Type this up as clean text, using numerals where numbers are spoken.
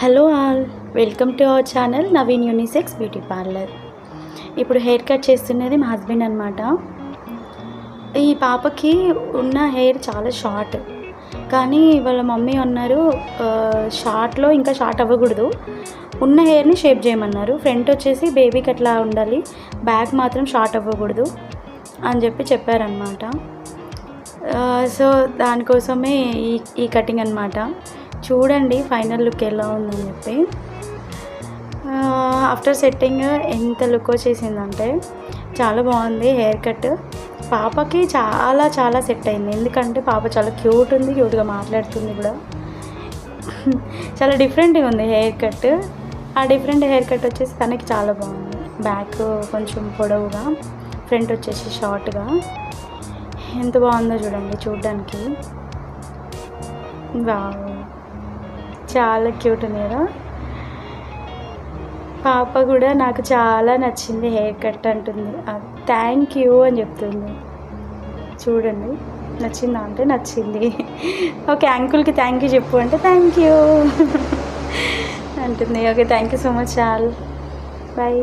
Hello all, welcome to our channel Naveen unisex beauty parlour. ఇప్పుడు hair cut చేస్తున్నది మా husband అనమాట. ఈ పాపకి ఉన్న హెయిర్ చాలా షార్ట్, కానీ వాళ్ళ మమ్మీ అన్నారు షార్ట్లో ఇంకా షార్ట్ అవ్వకూడదు, ఉన్న హెయిర్ని షేప్ చేయమన్నారు. ఫ్రంట్ వచ్చేసి బేబీకి అట్లా ఉండాలి, బ్యాక్ మాత్రం షార్ట్ అవ్వకూడదు అని చెప్పారనమాట. సో దానికోసమే ఈ కటింగ్ అనమాట. చూడండి ఫైనల్ లుక్ ఎలా ఉందని చెప్పి. ఆఫ్టర్ సెట్టింగ్ ఎంత లుక్ వచ్చేసిందంటే చాలా బాగుంది హెయిర్ కట్. పాపకి చాలా చాలా సెట్ అయింది, ఎందుకంటే పాప చాలా క్యూట్ ఉంది, క్యూట్గా మాట్లాడుతుంది కూడా. చాలా డిఫరెంట్గా ఉంది హెయిర్ కట్. ఆ డిఫరెంట్ హెయిర్ కట్ వచ్చేసి తనకి చాలా బాగుంది. బ్యాక్ కొంచెం పొడవుగా, ఫ్రంట్ వచ్చేసి షార్ట్గా. ఎంత బాగుందో చూడండి చూడడానికి. వావ్, చాలా క్యూట్ ఉంది కదా. పాప కూడా నాకు చాలా నచ్చింది హెయిర్ కట్ అంటుంది, థ్యాంక్ యూ అని చెప్తుంది. చూడండి, నచ్చిందా అంటే నచ్చింది. ఓకే, అంకుల్కి థ్యాంక్ యూ చెప్పు అంటే థ్యాంక్ యూ అంటుంది. Okay, thank you so much all, bye.